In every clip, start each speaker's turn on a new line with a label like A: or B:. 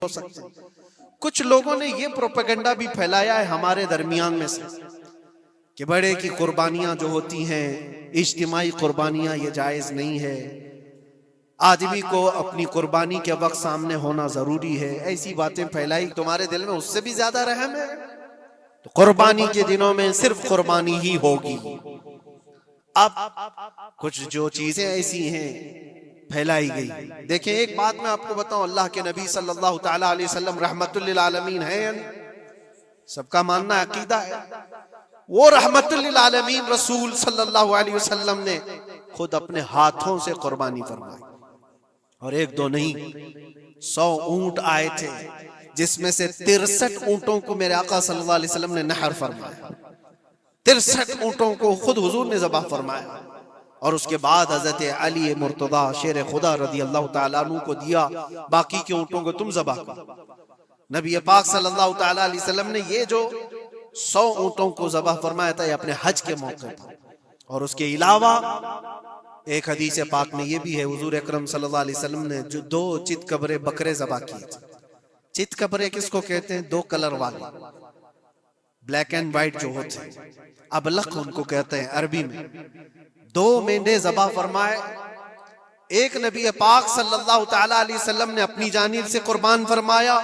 A: ہو سکتے. کچھ لوگوں نے یہ پروپیگنڈا بھی پھیلایا ہے ہمارے درمیان میں سے کہ بڑے کی قربانیاں جو ہوتی ہیں اجتماعی قربانیاں یہ جائز نہیں ہے، آدمی کو اپنی قربانی کے وقت سامنے ہونا ضروری ہے. ایسی باتیں پھیلائی، تمہارے دل میں اس سے بھی زیادہ رحم ہے. تو قربانی کے دنوں میں صرف قربانی ہی ہوگی. اب کچھ جو چیزیں ایسی ہیں پھیلائی گئی. دیکھیں ایک بات میں آپ کو بتاؤں، اللہ کے نبی صلی اللہ تعالی علیہ وسلم رحمت للعالمین ہیں، سب کا ماننا عقیدہ ہے. وہ رحمت للعالمین رسول صلی اللہ علیہ وسلم نے خود اپنے ہاتھوں سے قربانی فرمائی، اور ایک دو نہیں 100 اونٹ آئے تھے، جس میں سے 63 اونٹوں کو میرے آقا صلی اللہ علیہ وسلم نے نحر فرمایا. 63 اونٹوں کو خود حضور نے ذبح فرمایا، اور اس کے بعد حضرت علی مرتضیٰ شیر خدا رضی اللہ تعالیٰ عنہ کو دیا، باقی کے اونٹوں کو تم ذبح کرو. نبی پاک صلی اللہ تعالیٰ علیہ وسلم نے یہ جو 100 اونٹوں کو ذبح فرمایا تھا یہ اپنے حج کے موقع پر. اور اس کے علاوہ ایک حدیث پاک میں یہ بھی ہے، حضور اکرم صلی اللہ علیہ وسلم نے جو 2 چت کبرے بکرے ذبح کیے تھے. چت کبرے کس کو کہتے ہیں؟ 2 کلر والے، بلیک اینڈ وائٹ جو ہوتے ہیں، ابلق ان کو کہتے ہیں عربی میں. 2 مینڈے ذبح فرمائے. ایک نبی پاک صلی اللہ تعالی علیہ وسلم نے اپنی جانب سے قربان فرمایا،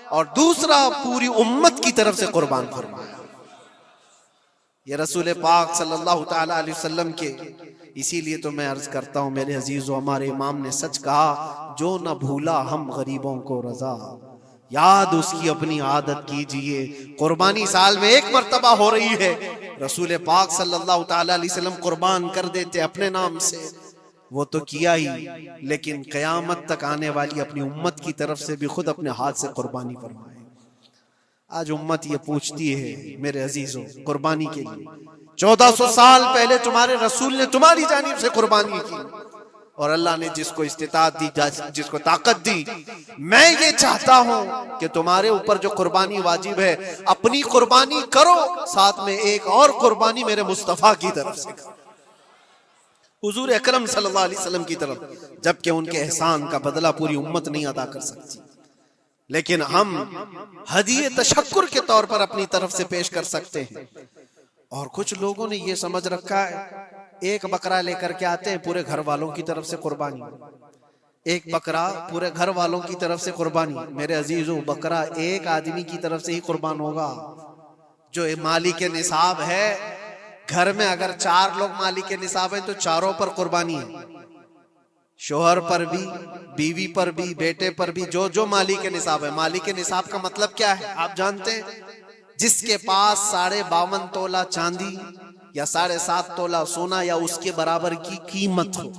A: اور دوسرا پوری امت کی طرف سے قربان فرمایا. یہ رسول پاک صلی اللہ تعالی علیہ وسلم کے، اسی لیے تو میں عرض کرتا ہوں میرے عزیزو، ہمارے امام نے سچ کہا، جو نہ بھولا ہم غریبوں کو رضا، یاد اس کی اپنی عادت کیجئے. قربانی سال میں 1 مرتبہ ہو رہی ہے، رسول پاک صلی اللہ تعالی علیہ وسلم قربان کر دیتے اپنے نام سے، وہ تو کیا ہی، لیکن قیامت تک آنے والی اپنی امت کی طرف سے بھی خود اپنے ہاتھ سے قربانی فرمائے. آج امت یہ پوچھتی ہے میرے عزیزوں، قربانی کے لیے 1400 سال پہلے تمہارے رسول نے تمہاری جانب سے قربانی کی، اور اللہ نے جس کو استطاعت دی، جس کو طاقت دی. میں یہ چاہتا ہوں کہ تمہارے اوپر جو قربانی واجب ہے اپنی قربانی کرو، ساتھ میں ایک اور قربانی میرے مصطفیٰ کی طرف سے کرو، حضور اکرم صلی اللہ علیہ وسلم کی طرف. جبکہ ان کے احسان کا بدلہ پوری امت نہیں ادا کر سکتی، لیکن ہم ہدیہ تشکر کے طور پر اپنی طرف سے پیش کر سکتے ہیں. اور کچھ لوگوں نے یہ سمجھ رکھا ہے، ایک بکرا لے کر کے آتے ہیں پورے گھر والوں کی طرف سے قربانی، ایک بکرا پورے گھر والوں کی طرف سے قربانی. میرے عزیزو، بکرا ایک آدمی کی طرف سے ہی قربان ہوگا جو مالک نصاب ہے. گھر میں اگر 4 لوگ مالک نصاب ہیں تو چاروں پر قربانی ہے، شوہر پر بھی، بیوی پر بھی، بیٹے پر بھی، جو مالک نصاب ہے. مالک نصاب کا مطلب کیا ہے آپ جانتے ہیں؟ جس کے پاس 52.5 تولہ چاندی یا 7.5 تولہ سونا یا اس کے برابر کی قیمت ہو،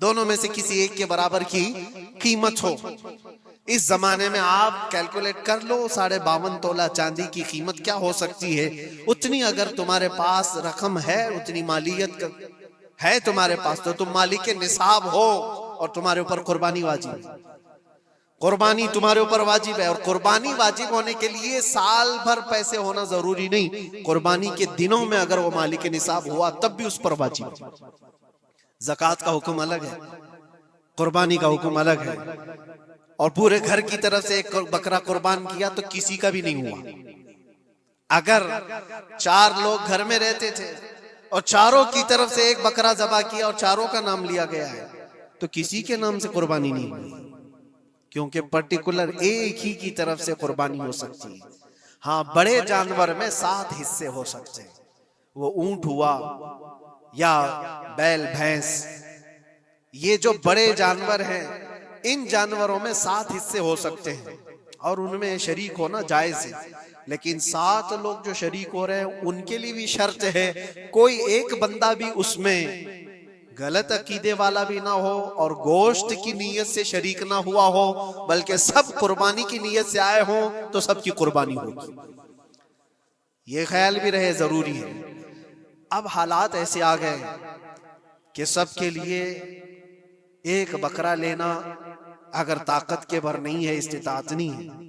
A: دونوں میں سے کسی ایک کے برابر کی قیمت ہو. اس زمانے میں آپ کیلکولیٹ کر لو 52.5 تولہ چاندی کی قیمت کیا ہو سکتی ہے. اتنی اگر تمہارے پاس رقم ہے، اتنی مالیت ہے تمہارے پاس، تو تم مالک نصاب ہو اور تمہارے اوپر قربانی واجب ہے. قربانی تمہارے اوپر واجب ہے، اور قربانی واجب ہونے کے لیے سال بھر پیسے ہونا ضروری نہیں. قربانی کے دنوں میں اگر وہ مالک نصاب ہوا تب بھی اس پر واجب ہے. زکوٰۃ کا حکم الگ ہے، قربانی کا حکم الگ ہے. اور پورے گھر کی طرف سے ایک بکرا قربان کیا تو کسی کا بھی نہیں ہوا. اگر 4 لوگ گھر میں رہتے تھے اور چاروں کی طرف سے ایک بکرا ذبح کیا اور چاروں کا نام لیا گیا ہے تو کسی کے نام سے قربانی نہیں ہوئی، کیونکہ پرٹیکولر ایک ہی کی طرف سے قربانی ہو سکتی ہے. ہاں، بڑے جانور میں 7 حصے ہو سکتے ہیں، وہ اونٹ ہوا یا بیل بھینس، یہ جو بڑے جانور ہیں ان جانوروں میں 7 حصے ہو سکتے ہیں، اور ان میں شریک ہونا جائز ہے. لیکن 7 لوگ جو شریک ہو رہے ہیں ان کے لیے بھی شرط ہے، کوئی ایک بندہ بھی اس میں غلط عقیدے والا بھی نہ ہو اور گوشت کی نیت سے شریک نہ ہوا ہو، بلکہ سب قربانی کی نیت سے آئے ہوں تو سب کی قربانی ہوگی. یہ خیال بھی رہے، ضروری ہے. اب حالات ایسے آ گئے کہ سب کے لیے ایک بکرا لینا اگر طاقت کے بھر نہیں ہے، استطاعت نہیں ہے،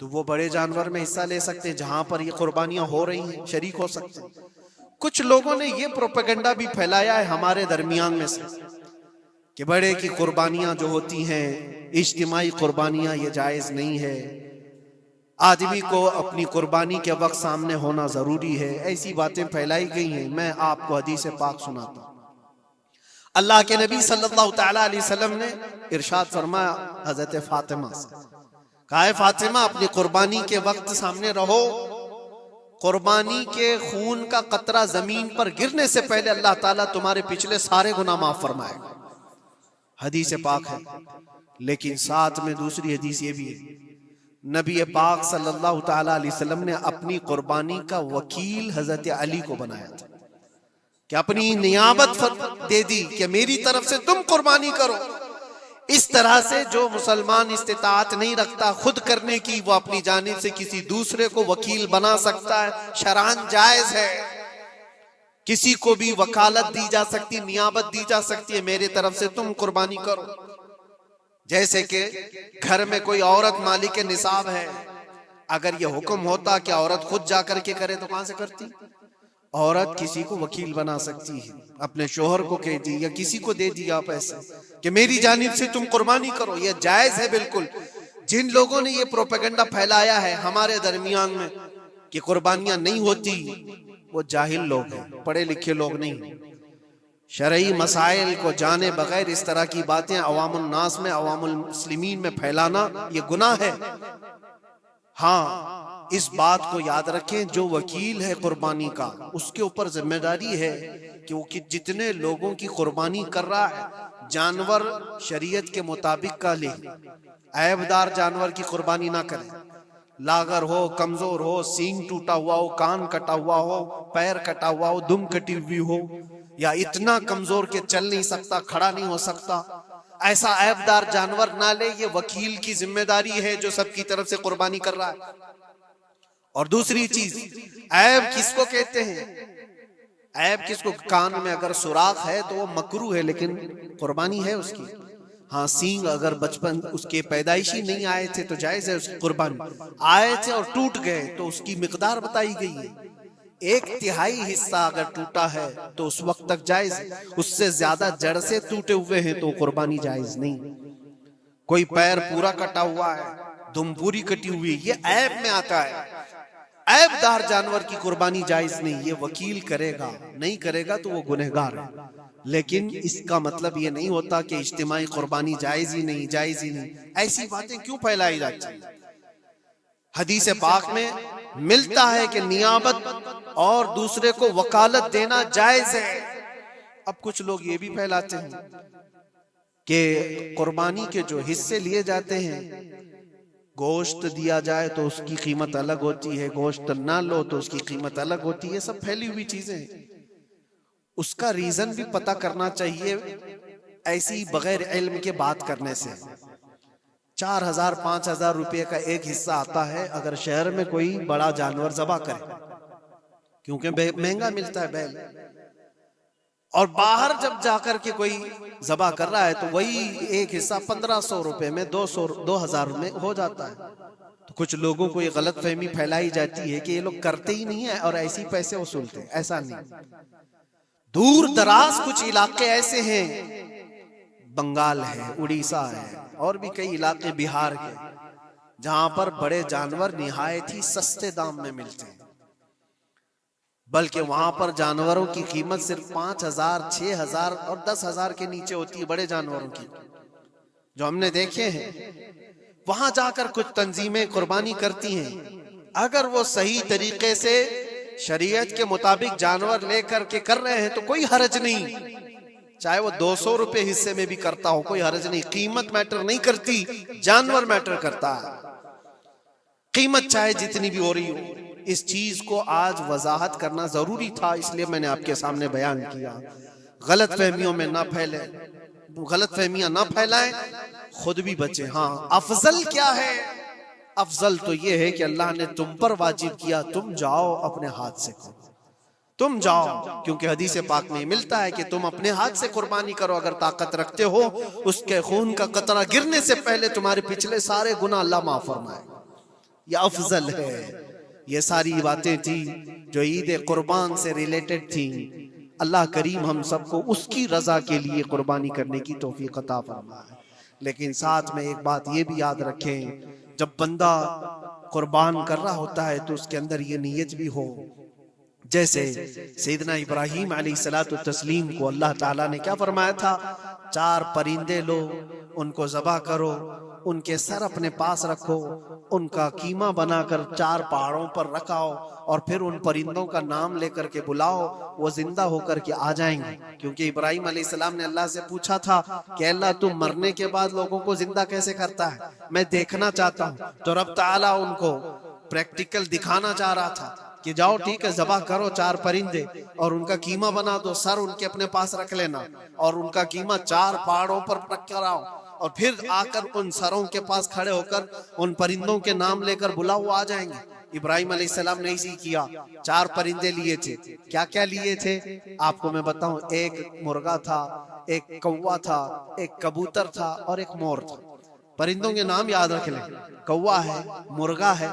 A: تو وہ بڑے جانور میں حصہ لے سکتے ہیں جہاں پر یہ قربانیاں ہو رہی ہیں، شریک ہو سکتے ہیں. کچھ لوگوں نے یہ پروپیگنڈا بھی پھیلایا ہے ہمارے درمیان میں سے کہ بڑے کی قربانیاں جو ہوتی ہیں اجتماعی قربانیاں یہ جائز نہیں ہے، آدمی کو اپنی قربانی کے وقت سامنے ہونا ضروری ہے، ایسی باتیں پھیلائی گئی ہیں۔ میں آپ کو حدیث پاک سناتا ہوں۔ اللہ کے نبی صلی اللہ تعالیٰ علیہ وسلم نے ارشاد فرمایا حضرت فاطمہ سے، کہا ہے فاطمہ اپنی قربانی کے وقت سامنے رہو، قربانی کے خون کا قطرہ زمین پر گرنے سے پہلے اللہ تعالیٰ تمہارے پچھلے سارے گناہ معاف فرمائے گا۔ حدیث پاک ہے، لیکن ساتھ میں دوسری حدیث یہ بھی ہے، نبی پاک صلی اللہ تعالیٰ علیہ وسلم نے اپنی قربانی کا وکیل حضرت علی کو بنایا تھا، کہ اپنی نیابت دے دی کہ میری طرف سے تم قربانی کرو۔ اس طرح سے جو مسلمان استطاعت نہیں رکھتا خود کرنے کی، وہ اپنی جانب سے کسی دوسرے کو وکیل بنا سکتا ہے، شرعاً جائز ہے، کسی کو بھی وکالت دی جا سکتی، نیابت دی جا سکتی ہے، میرے طرف سے تم قربانی کرو۔ جیسے کہ گھر میں کوئی عورت مالک نصاب ہے، اگر یہ حکم ہوتا کہ عورت خود جا کر کے کرے تو کہاں سے کرتی؟ عورت کسی کو وکیل بنا سکتی ہے، اپنے شوہر کو کہہ دی یا کسی کو دے دیا پیسے کہ میری جانب سے تم قربانی کرو، یہ جائز ہے بالکل۔ جن لوگوں نے یہ پروپیگنڈا پھیلایا ہے ہمارے درمیان میں کہ قربانیاں نہیں ہوتی، وہ جاہل لوگ ہیں، پڑھے لکھے لوگ نہیں۔ شرعی مسائل کو جانے بغیر اس طرح کی باتیں عوام الناس میں، عوام المسلمین میں پھیلانا یہ گناہ ہے۔ ہاں اس بات کو یاد رکھیں، جو وکیل ہے قربانی کا اس کے اوپر ذمہ داری ہے کہ وہ جتنے لوگوں کی قربانی کر رہا ہے جانور شریعت کے مطابق کا لے، عیب دار جانور کی قربانی نہ کرے، لاغر ہو، کمزور ہو، سینگ ٹوٹا ہوا ہو، کان کٹا ہوا ہو، پیر کٹا ہوا ہو، دم کٹی ہوئی ہو، یا اتنا کمزور کہ چل نہیں سکتا، کھڑا نہیں ہو سکتا، ایسا عیب دار جانور نہ لے۔ یہ وکیل کی ذمہ داری ہے جو سب کی طرف سے قربانی کر رہا ہے۔ اور دوسری چیز، عیب کس کو کہتے ہیں؟ عیب کس کو؟ کان میں اگر سوراخ ہے تو وہ مکروہ ہے لیکن قربانی ہے اس کی۔ ہاں سینگ اگر بچپن اس کے پیدائشی نہیں آئے تھے تو جائز ہے اس کی قربانی، آئے تھے اور ٹوٹ گئے تو اس کی مقدار بتائی گئی ہے، 1/3 حصہ اگر ٹوٹا ہے تو اس وقت تک جائز ہے، اس سے زیادہ جڑ سے ٹوٹے ہوئے ہیں تو قربانی جائز نہیں۔ کوئی پیر پورا کٹا ہوا ہے، دم پوری کٹی ہوئی، یہ عیب میں آتا ہے، عیب دار جانور کی قربانی جائز نہیں۔ یہ وکیل کرے گا، نہیں کرے گا تو وہ گنہگار ہے، لیکن اس کا مطلب یہ نہیں ہوتا کہ اجتماعی قربانی جائز ہی نہیں، جائز ہی نہیں۔ ایسی باتیں کیوں پھیلائی جاتی ہیں؟ حدیث پاک میں ملتا ہے کہ نیابت اور دوسرے کو وکالت دینا جائز ہے۔ اب کچھ لوگ یہ بھی پھیلاتے ہیں کہ قربانی کے جو حصے لیے جاتے ہیں، گوشت دیا جائے تو اس کی قیمت الگ ہوتی ہے، گوشت نہ لو تو اس کی قیمت الگ ہوتی ہے، یہ سب پھیلی ہوئی چیزیں ہیں۔ اس کا ریزن بھی پتہ کرنا چاہیے، ایسی بغیر علم کے بات کرنے سے 4,000-5,000 روپے کا ایک حصہ آتا ہے اگر شہر میں کوئی بڑا جانور ذبح کرے، کیونکہ مہنگا ملتا ہے بیل، اور باہر جب جا کر کے کوئی ذبح کر رہا ہے تو وہی ایک حصہ 1,500 روپے میں 2,000 میں ہو جاتا ہے۔ تو کچھ لوگوں کو یہ غلط فہمی پھیلائی جاتی ہے کہ یہ لوگ کرتے ہی نہیں ہیں اور ایسے پیسے وصولتے ہیں، ایسا نہیں۔ دور دراز کچھ علاقے ایسے ہیں، بنگال ہے، اڑیسہ ہے، اور بھی کئی علاقے بہار کے، جہاں پر بڑے جانور نہایت ہی سستے دام میں ملتے ہیں، بلکہ وہاں پر جانوروں کی قیمت صرف 5,000، 6,000 اور 10,000 کے نیچے ہوتی ہے، بڑے جانوروں کی جو ہم نے دیکھے ہیں۔ وہاں جا کر کچھ تنظیمیں قربانی کرتی ہیں، اگر وہ صحیح طریقے سے شریعت کے مطابق جانور لے کر کے کر رہے ہیں تو کوئی حرج نہیں، چاہے وہ 200 روپے حصے میں بھی کرتا ہو، کوئی حرج نہیں۔ قیمت میٹر نہیں کرتی، جانور میٹر کرتا ہے، قیمت چاہے جتنی بھی ہو رہی ہو۔ اس چیز کو آج وضاحت کرنا ضروری تھا، اس لیے میں نے آپ کے سامنے بیان کیا۔ غلط فہمیوں میں نہ پھیلے، غلط فہمیاں نہ پھیلائیں، خود بھی بچیں۔ ہاں افضل کیا ہے؟ افضل تو یہ ہے کہ اللہ نے تم پر واجب کیا، تم جاؤ اپنے ہاتھ سے کرو، تم جاؤ، کیونکہ حدیث پاک میں ملتا ہے کہ تم اپنے ہاتھ سے قربانی کرو اگر طاقت رکھتے ہو، اس کے خون کا قطرہ گرنے سے پہلے تمہارے پچھلے سارے گناہ اللہ معاف فرمائے گا۔ یہ افضل ہے۔ یہ ساری باتیں تھی جو عید قربان سے ریلیٹڈ تھیں۔ اللہ کریم ہم سب کو اس کی رضا کے لیے قربانی کرنے کی توفیق عطا فرمائے۔ لیکن ساتھ میں ایک بات یہ بھی یاد رکھیں، جب بندہ قربان کر رہا ہوتا ہے تو اس کے اندر یہ نیت بھی ہو، جیسے سیدنا ابراہیم علیہ الصلوۃ والتسلیم کو اللہ تعالیٰ نے کیا فرمایا تھا، 4 پرندے لو، ان کو ذبح کرو، ان کے سر اپنے پاس رکھو، ان کا قیمہ بنا کر 4 پہاڑوں پر رکھاؤ، اور پھر ان پرندوں کا نام لے کر کے بلاؤ، وہ زندہ ہو کر کے آ جائیں گے۔ کیونکہ ابراہیم علیہ السلام نے اللہ سے پوچھا تھا کہ اللہ تم مرنے کے بعد لوگوں کو زندہ کیسے کرتا ہے، میں دیکھنا چاہتا ہوں۔ تو رب تعالیٰ ان کو پریکٹیکل دکھانا چاہ رہا تھا کہ جاؤ ٹھیک ہے، ذبح کرو 4 پرندے اور ان کا قیمہ بنا دو، سر ان کے اپنے پاس رکھ لینا، اور ان کا قیمہ 4 پہاڑوں پر رکھ کر آؤ، اور پھر آ کر ان سروں کے پاس کھڑے ہو کر ان پرندوں کے نام لے کر بلاؤ، وہ آ جائیں گے۔ ابراہیم علیہ السلام نے اسی کیا، 4 پرندے لیے تھے۔ کیا کیا لیے تھے آپ کو میں بتاؤں، ایک مرغا تھا، ایک کوا تھا، ایک کبوتر تھا، اور ایک مور تھا۔ پرندوں کے نام یاد رکھ لیں، کوا ہے، مرغا ہے،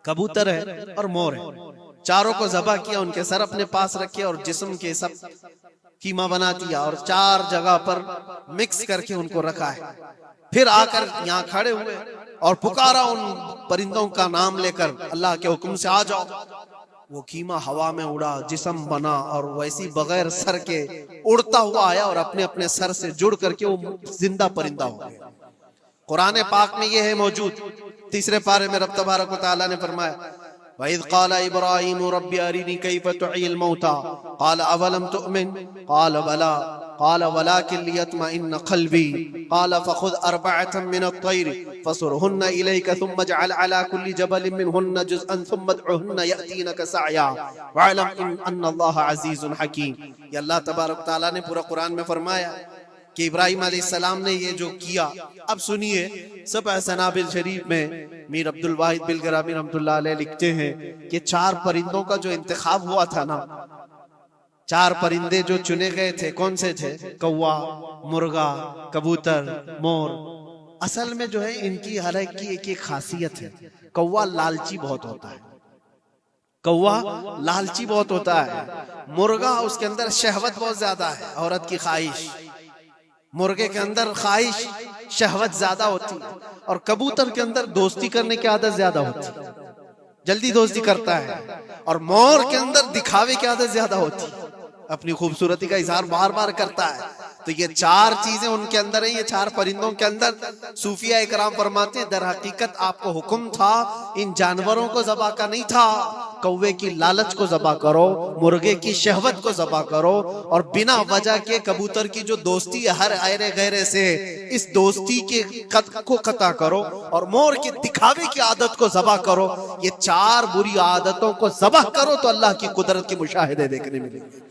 A: کبوتر ہے اور مور ہے۔ 4 کو ذبح کیا، ان کے سر اپنے پاس رکھے اور جسم کے سب قیمہ بنا دیا، اور 4 جگہ پر مکس کر کے ان کو رکھا ہے۔ پھر آ کر یہاں کھڑے ہوئے اور پکارا ان پرندوں کا نام لے کر، اللہ کے حکم سے آ جاؤ۔ وہ قیمہ ہوا میں اڑا، جسم بنا، اور ویسی بغیر سر کے اڑتا ہوا آیا اور اپنے اپنے سر سے جڑ کر کے وہ زندہ پرندہ ہو گیا۔ قرآن پاک میں یہ ہے موجود، 3 پارے میں رب تبارک و تعالیٰ نے فرمایا، وَإِذْ قَالَ إِبْرَاهِيمُ رَبِّ أَرِنِي كَيْفَ تُحْيِي الْمَوْتَى قَالَ أَوَلَمْ تُؤْمِنْ قَالَ بَلَىٰ قال ولكن ليطمئن قلبي قال فخذ 4 من الطير فصرهن إليك ثم اجعل على كل جبل منهن جزءا ثم ادعهن يأتينك سعيا واعلم أن الله عزيز حكيم۔ یہ اللہ تبارک تعالیٰ نے پورا قرآن میں فرمایا کہ ابراہیم علیہ السلام نے یہ جو کیا۔ اب سنیے، سبع سنابل شریف میں میر عبد الواحد بلگرامی رحمۃ اللہ علیہ لکھتے ہیں کہ 4 پرندوں کا جو انتخاب ہوا تھا نا، 4 پرندے جو چنے گئے تھے، کون سے تھے؟ کوا، مرغا، کبوتر، مور۔ اصل میں جو ہے ان کی ہر ایک کی ایک خاصیت ہے۔ کوا لالچی بہت ہوتا ہے، کوا لالچی بہت ہوتا ہے۔ مرغا اس کے اندر شہوت بہت زیادہ ہے، عورت کی خواہش، مرغے کے اندر خواہش شہوت زیادہ ہوتی ہے، اور کبوتر کے اندر دوستی کرنے کی عادت زیادہ ہوتی ہے، جلدی دوستی کرتا ہے، اور مور کے اندر دکھاوے کی عادت زیادہ ہوتی ہے، اپنی خوبصورتی کا اظہار بار بار کرتا ہے۔ تو یہ 4 چیزیں ان کے اندر ہیں، یہ 4 پرندوں کے اندر۔ صوفیہ اکرام فرماتے ہیں در حقیقت آپ کو حکم تھا ان جانوروں کو ذبح کا نہیں تھا، کوے کی لالچ کو ذبح کرو، مرغے کی شہوت کو ذبح کرو، اور بنا وجہ کے کبوتر کی جو دوستی ہے ہر ایرے غیرے سے، اس دوستی کے کو قطع کرو، اور مور کے دکھاوے کی عادت کو ذبح کرو۔ یہ 4 بری عادتوں کو ذبح کرو تو اللہ کی قدرت کے مشاہدے دیکھنے ملیں گے۔